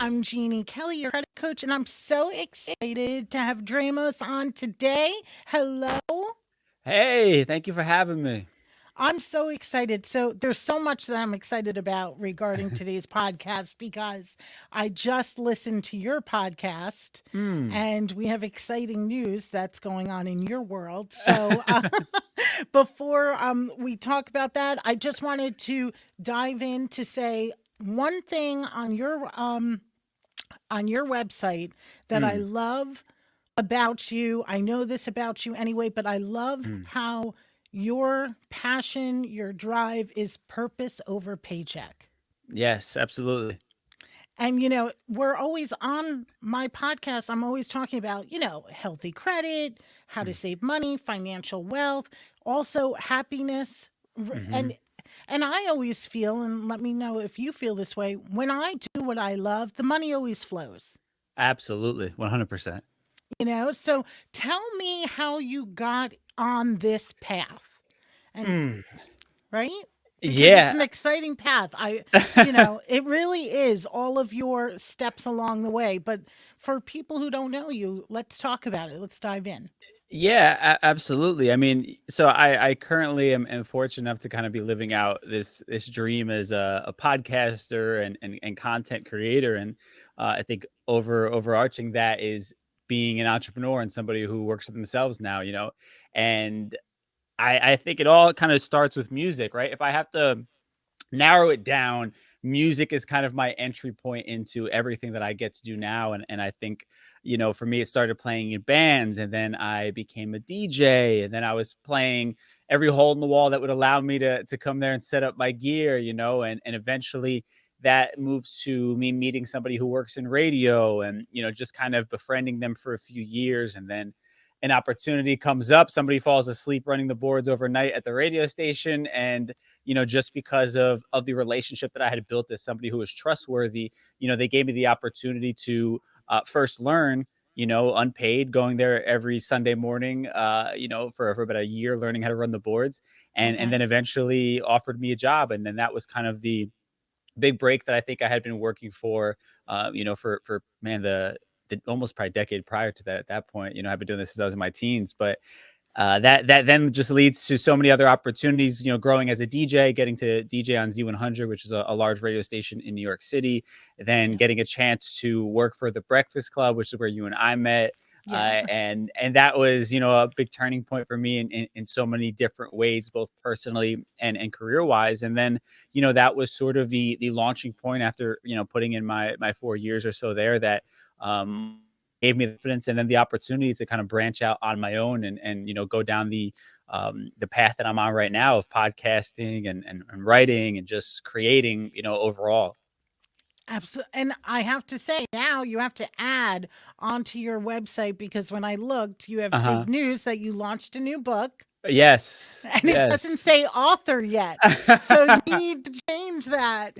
I'm Jeannie Kelly, your credit coach, and I'm so excited to have Dramos on today. Hello. Hey, thank you for having me. I'm so excited. So, there's so much that I'm excited about regarding today's podcast because I just listened to your podcast Mm. and we have exciting news that's going on in your world. So, before we talk about that, I just wanted to dive in to say one thing on your website that I Mm. love about you. I know this about you anyway, but I love Mm. how your passion, your drive is purpose over paycheck. Yes, absolutely. And, we're always on my podcast. I'm always talking about, healthy credit, how to Mm. save money, financial wealth, also happiness. Hmm. And and I always feel, and let me know if you feel this way, when I do what I love, the money always flows. Absolutely, 100%. So tell me how you got on this path. And Mm. right? Because it's an Yeah. exciting path. It really is all of your steps along the way. But for people who don't know you, let's talk about it. Let's dive in. Yeah, absolutely. I mean, so I currently am fortunate enough to kind of be living out this dream as a podcaster and content creator. And I think overarching that is being an entrepreneur and somebody who works for themselves now. And I think it all kind of starts with music, right? If I have to narrow it down, music is kind of my entry point into everything that I get to do now. And I think, for me, it started playing in bands, and then I became a DJ, and then I was playing every hole in the wall that would allow me to come there and set up my gear, and eventually that moves to me meeting somebody who works in radio and, just kind of befriending them for a few years. And then an opportunity comes up, somebody falls asleep running the boards overnight at the radio station, and just because of the relationship that I had built as somebody who was trustworthy, they gave me the opportunity to first learn, unpaid, going there every Sunday morning, for about a year, learning how to run the boards, and Okay. then eventually offered me a job. And then that was kind of the big break that I think I had been working for, for man, the almost probably decade prior to that. At that point, I've been doing this since I was in my teens, but that then just leads to so many other opportunities, growing as a DJ, getting to DJ on Z100, which is a large radio station in New York City, then Yeah. getting a chance to work for the Breakfast Club, which is where you and I met. Yeah. And that was, a big turning point for me in so many different ways, both personally and career wise. And then, that was sort of the launching point after, putting in my 4 years or so there, that um gave me the confidence and then the opportunity to kind of branch out on my own and go down the path that I'm on right now of podcasting and writing and just creating, overall. Absolutely. And I have to say, now you have to add onto your website because when I looked, you have Uh-huh. big news that you launched a new book Yes. and it Yes. doesn't say author yet. So you need to change that.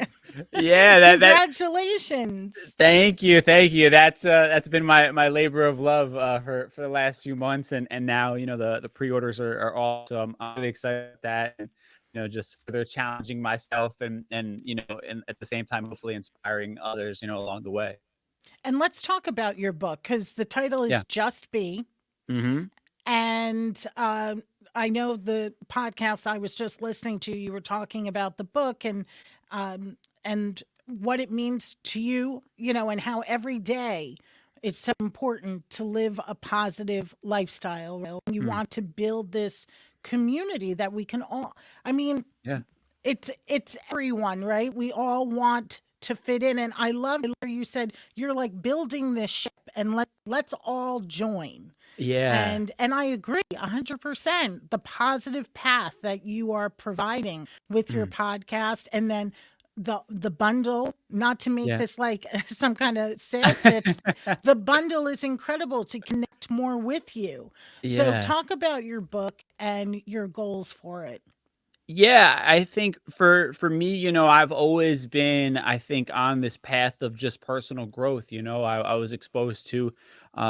Yeah, that Congratulations. thank you. Thank you. That's been my labor of love for the last few months, and now, the pre-orders are all, so I'm really excited about that. And, just further challenging myself and at the same time hopefully inspiring others, along the way. And let's talk about your book because the title Yeah. is Just Be. Mhm. And I know the podcast I was just listening to, you were talking about the book and what it means to you, and how every day it's so important to live a positive lifestyle. You Mm. want to build this community that we can all, I mean, Yeah. it's everyone, right? We all want to fit in, and I love where you said you're like building this ship, and let's all join. Yeah. And I agree 100%. The positive path that you are providing with your Mm. podcast, and then the bundle, not to make Yeah. this like some kind of sales pitch, the bundle is incredible to connect more with you. So Yeah. talk about your book and your goals for it. Yeah, I think for me, I've always been, I think, on this path of just personal growth. I was exposed to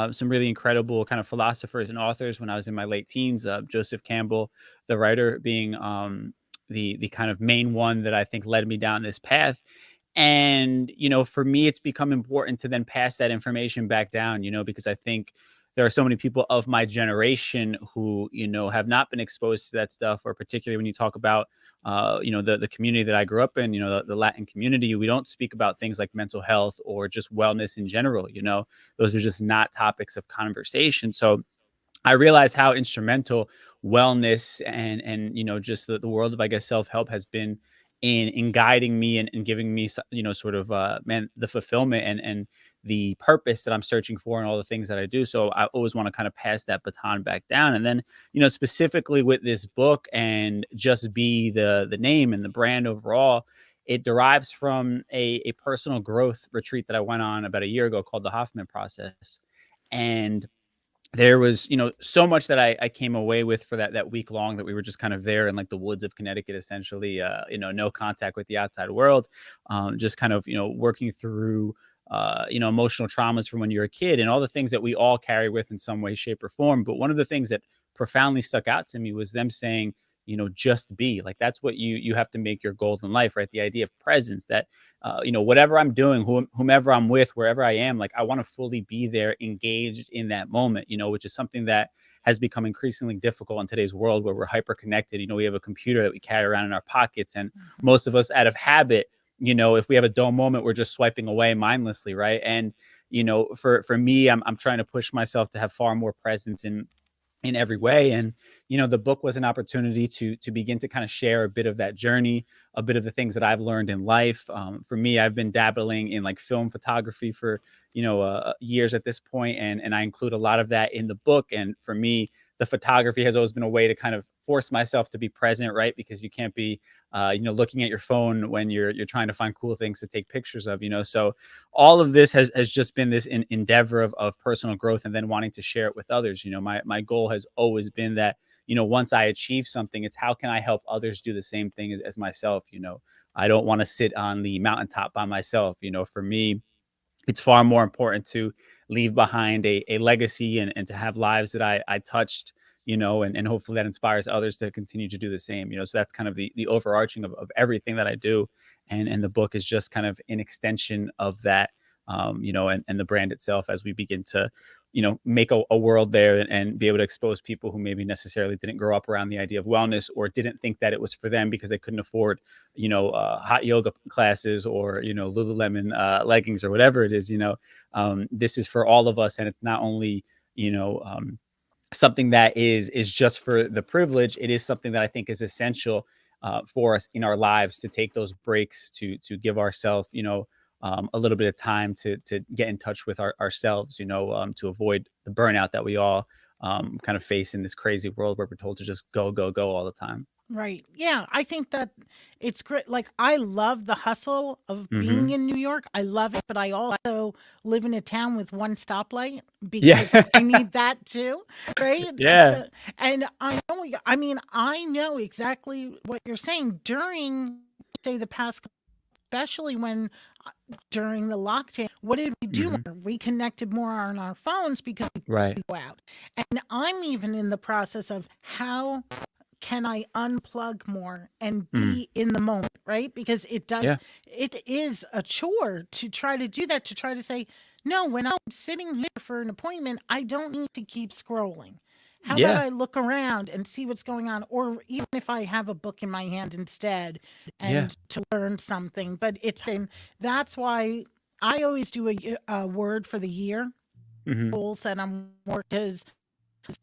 some really incredible kind of philosophers and authors when I was in my late teens. Joseph Campbell, the writer, being the kind of main one that I think led me down this path. And, for me, it's become important to then pass that information back down, because I think there are so many people of my generation who, have not been exposed to that stuff, or particularly when you talk about, the community that I grew up in, the Latin community, we don't speak about things like mental health or just wellness in general. Those are just not topics of conversation. So I realize how instrumental wellness and just the world of, I guess, self-help has been in guiding me and giving me sort of the fulfillment and the purpose that I'm searching for and all the things that I do. So I always want to kind of pass that baton back down. And then, specifically with this book and Just Be the name and the brand overall, it derives from a personal growth retreat that I went on about a year ago called the Hoffman Process. And there was, so much that I came away with for that week long, that we were just kind of there in like the woods of Connecticut, essentially, no contact with the outside world, just kind of, working through, emotional traumas from when you're a kid and all the things that we all carry with in some way, shape, or form. But one of the things that profoundly stuck out to me was them saying, just be like, that's what you have to make your goal in life, right? The idea of presence, that, whatever I'm doing, whomever I'm with, wherever I am, like I want to fully be there, engaged in that moment, which is something that has become increasingly difficult in today's world where we're hyper connected. We have a computer that we carry around in our pockets, and Mhm. most of us, out of habit, if we have a dull moment, we're just swiping away mindlessly, right? And for me, I'm trying to push myself to have far more presence in every way. And the book was an opportunity to begin to kind of share a bit of that journey, a bit of the things that I've learned in life. For me, I've been dabbling in like film photography for years at this point, and I include a lot of that in the book. And for me, the photography has always been a way to kind of force myself to be present, right? Because you can't be looking at your phone when you're trying to find cool things to take pictures of. So all of this has just been this endeavor of personal growth, and then wanting to share it with others. My goal has always been that, once I achieve something, it's how can I help others do the same thing as myself. I don't want to sit on the mountaintop by myself. For me, it's far more important to leave behind a legacy, and to have lives that I touched, and hopefully that inspires others to continue to do the same. So that's kind of the overarching of everything that I do. And the book is just kind of an extension of that, and the brand itself, as we begin to, make a world there, and be able to expose people who maybe necessarily didn't grow up around the idea of wellness, or didn't think that it was for them because they couldn't afford, hot yoga classes, or, Lululemon leggings, or whatever it is. This is for all of us. And it's not only, you know, um, something that is just for the privilege. It is something that I think is essential for us in our lives, to take those breaks, to give ourselves, a little bit of time to get in touch with ourselves, to avoid the burnout that we all kind of face in this crazy world where we're told to just go, go, go all the time. Right. Yeah, I think that it's great. Like, I love the hustle of being Hmm. in New York. I love it, but I also live in a town with one stoplight Yeah. because I need that too, right? Yeah. So, and I know exactly what you're saying during, say, the past, especially when during the lockdown, what did we do Hmm. more? We connected more on our phones because Right. we go out. And I'm even in the process of how can I unplug more and Mm. be in the moment, right? Because Yeah. it is a chore to try to do that, to try to say, no, when I'm sitting here for an appointment, I don't need to keep scrolling. How about Yeah. I look around and see what's going on? Or even if I have a book in my hand instead Yeah. and to learn something. But and that's why I always do a word for the year, Hmm. goals that I'm working,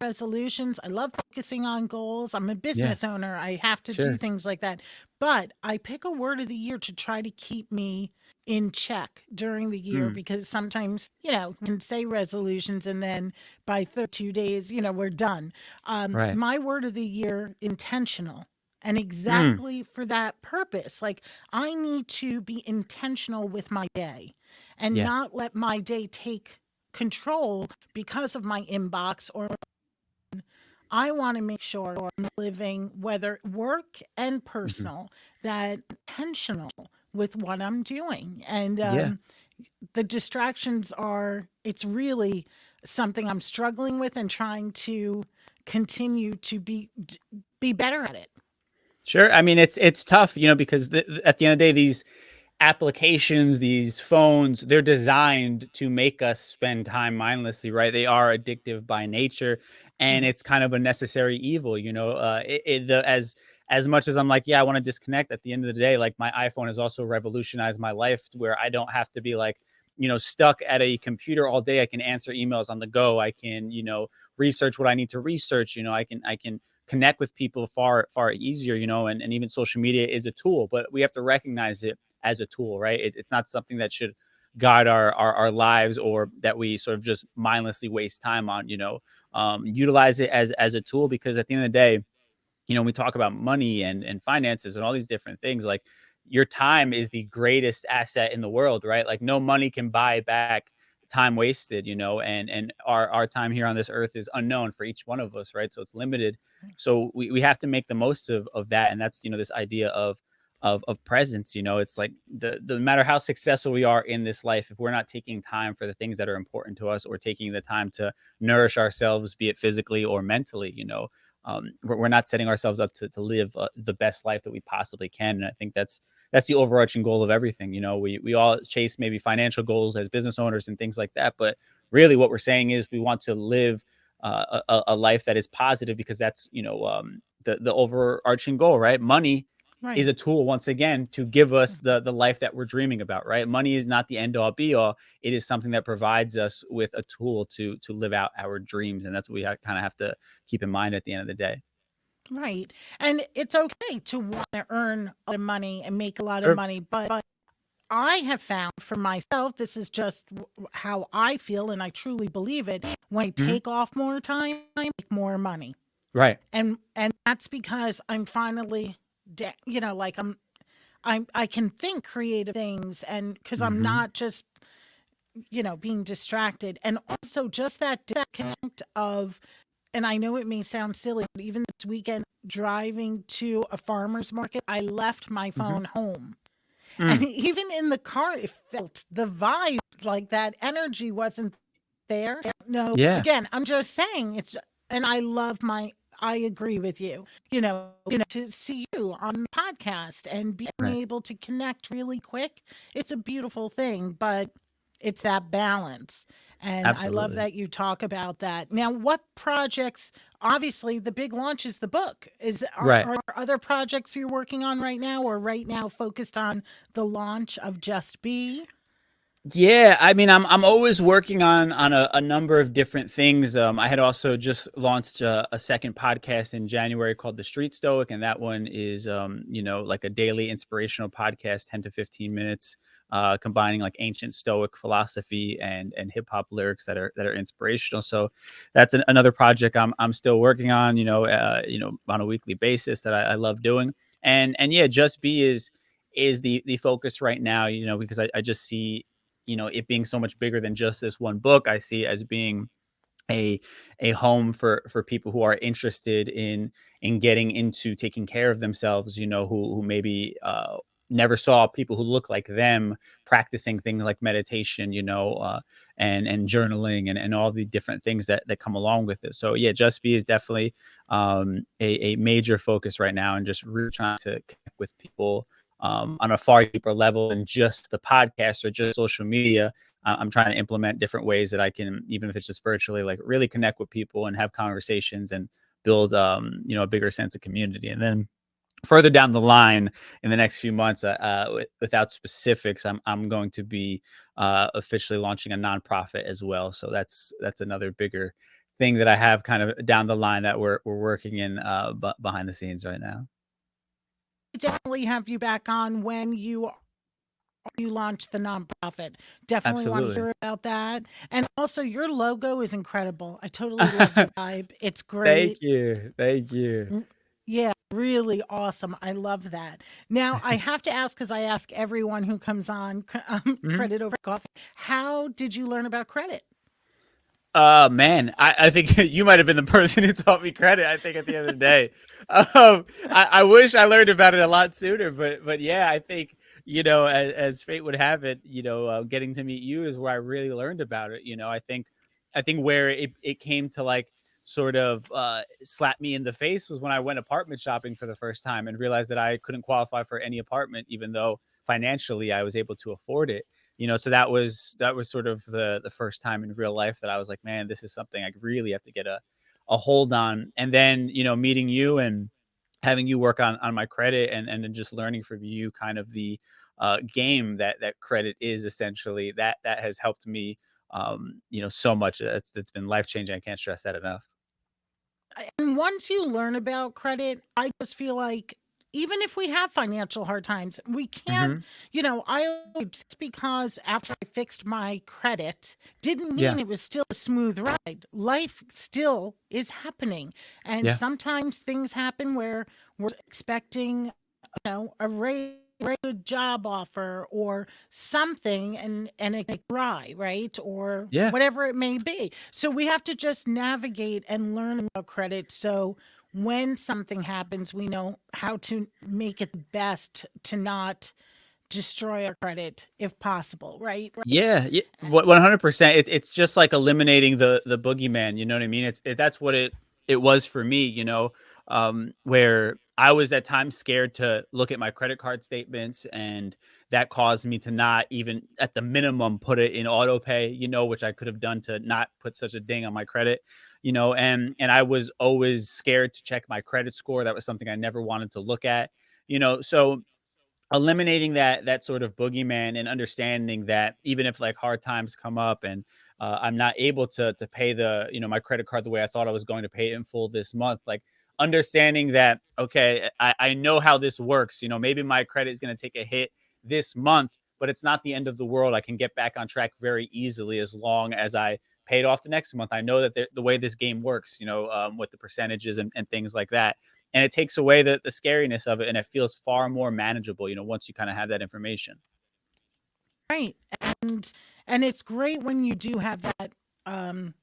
resolutions. I love focusing on goals. I'm a Yeah. business owner. I have to do Sure. things like that. But I pick a word of the year to try to keep me in check during the year, Mm. because sometimes, we can say resolutions and then by 32 days, we're done. Right. My word of the year, intentional. And Mm. exactly for that purpose. Like, I need to be intentional with my day and Yeah. not let my day take control because of my inbox. Or I want to make sure I'm living, whether work and Hmm. personal, that intentional with what I'm doing. And Yeah. the distractions are, it's really something I'm struggling with and trying to continue to be better at it. Sure. I mean, it's tough, because at the end of the day, these applications, these phones, they're designed to make us spend time mindlessly, right? They are addictive by nature, and Mhm. it's kind of a necessary evil, you know. As much as I'm like, yeah, I want to disconnect. At the end of the day, like my iPhone has also revolutionized my life, to where I don't have to be like, stuck at a computer all day. I can answer emails on the go. I can, research what I need to research. I can connect with people far easier, and even social media is a tool, but we have to recognize it as a tool, right? It's not something that should guide our lives, or that we sort of just mindlessly waste time on. Utilize it as a tool, because at the end of the day, we talk about money and finances and all these different things. Like, your time is the greatest asset in the world, right? Like, no money can buy back time wasted, and our time here on this earth is unknown for each one of us, right? So it's limited. So we have to make the most of that. And that's, this idea of presence. It's like, the matter how successful we are in this life, if we're not taking time for the things that are important to us, or taking the time to nourish ourselves, be it physically or mentally, we're not setting ourselves up to live the best life that we possibly can. And I think that's the overarching goal of everything. We all chase maybe financial goals as business owners and things like that, but really what we're saying is we want to live a life that is positive, because that's, the overarching goal, right? Money is Right. a tool, once again, to give us the life that we're dreaming about, right? Money is not the end all be all. It is something that provides us with a tool to live out our dreams, and that's what we kind of have to keep in mind at the end of the day. Right. And it's okay to want to earn a lot of money and make a lot of Sure. money. But I have found for myself, this is just how I feel, and I truly believe it. When I Mhm. take off more time, I make more money. Right. And that's because I'm finally, like I can think creative things, and because I'm Mhm. not just, being distracted. And also just that disconnect of, and I know it may sound silly, but even this weekend, driving to a farmer's market, I left my Mhm. phone home. And Mm. even in the car, it felt the vibe, like that energy wasn't there. No, Yeah. again, I'm just saying and I agree with you, to see you on the podcast and being Right. able to connect really quick, it's a beautiful thing, but it's that balance. And I love Absolutely. that you talk about that. Now, what projects, obviously the big launch is the book. Right. Are there other projects you're working on right now, or right now focused on the launch of Just Be? Yeah, I mean, I'm always working on a number of different things. I had also just launched a second podcast in January called The Street Stoic, and that one is, like a daily inspirational podcast, 10 to 15 minutes, combining like ancient Stoic philosophy and hip hop lyrics that are inspirational. So that's another project I'm still working on, on a weekly basis, that I love doing. And yeah, Just Be is the focus right now, because I just see, it being so much bigger than just this one book. I see it as being a a home for people who are interested in getting into taking care of themselves, who maybe never saw people who look like them practicing things like meditation, and journaling, and all the different things that come along with it. So yeah, Just Be is definitely a major focus right now, and just really trying to connect with people on a far deeper level than just the podcast or just social media. I'm trying to implement different ways that I can, even if it's just virtually, like really connect with people and have conversations and build, a bigger sense of community. And then further down the line in the next few months, without specifics, I'm going to be officially launching a nonprofit as well. So that's another bigger thing that I have kind of down the line that we're working in, behind the scenes right now. Definitely have you back on when you launch the nonprofit. Definitely want to Absolutely. hear about that. And also, your logo is incredible. I totally love the vibe. It's Thank great. you. Thank you. Yeah, really awesome. I love that. Now, I have to ask, because I ask everyone who comes on, Mhm. credit over coffee. How did you learn about credit? Man, I think you might have been the person who taught me credit. I think at the end of the day, I wish I learned about it a lot sooner. But yeah, I think, as fate would have it, getting to meet you is where I really learned about it. I think where it came to like sort of slap me in the face was when I went apartment shopping for the first time and realized that I couldn't qualify for any apartment, even though financially I was able to afford it. So that was sort of the first time in real life that I was like, man, this is something I really have to get a hold on. And then, meeting you and having you work on my credit, and then just learning from you kind of the game that credit is essentially, that has helped me so much. That's been life changing. I can't stress that enough. And once you learn about credit, I just feel like even if we have financial hard times, we can't, Hmm. I always, just because after I fixed my credit didn't Yeah. mean it was still a smooth ride. Life still is happening. And Yeah. sometimes things happen where we're expecting, a very good job offer or something, and it can dry, right? Or Yeah. whatever it may be. So we have to just navigate and learn about credit. So when something happens, we know how to make it the best to not destroy our credit if possible, right? Right. Yeah, 100%. It's just like eliminating the boogeyman. You know what I mean? That's what it was for me. Where I was at times scared to look at my credit card statements, and that caused me to not even at the minimum put it in auto pay. Which I could have done to not put such a ding on my credit. And I was always scared to check my credit score. That was something I never wanted to look at. So eliminating that sort of boogeyman, and understanding that even if like hard times come up, and I'm not able to pay my credit card the way I thought I was going to pay it in full this month, like understanding that, okay, I know how this works. Maybe my credit is going to take a hit this month, but it's not the end of the world. I can get back on track very easily as long as I pay it off the next month. I know that the way this game works, with the percentages and things like that, and it takes away the scariness of it, and it feels far more manageable, once you kind of have that information. Right. And and it's great when you do have that um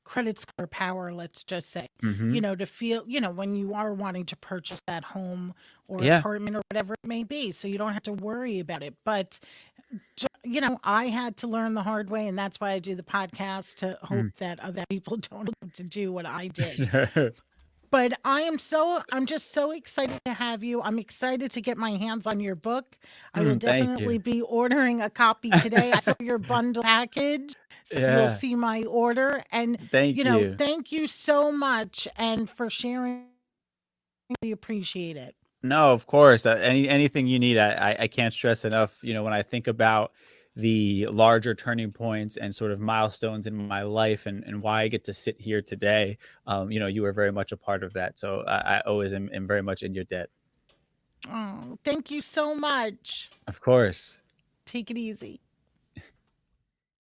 credit score power, let's just say, Hmm. to feel, when you are wanting to purchase that home or Yeah. apartment or whatever it may be, so you don't have to worry about it. But, I had to learn the hard way, and that's why I do the podcast, to hope Mm. that other people don't have to do what I did. Sure. But I'm just so excited to have you. I'm excited to get my hands on your book. I will Thank definitely you. be ordering a copy today. I saw your bundle package, so you'll Yeah. see my order. And, Thank you. thank you so much and for sharing. We appreciate it. No, of course. Anything you need, I can't stress enough. When I think about the larger turning points and sort of milestones in my life, and why I get to sit here today, you were very much a part of that. So I always am very much in your debt. Oh, thank you so much. Of course. Take it easy.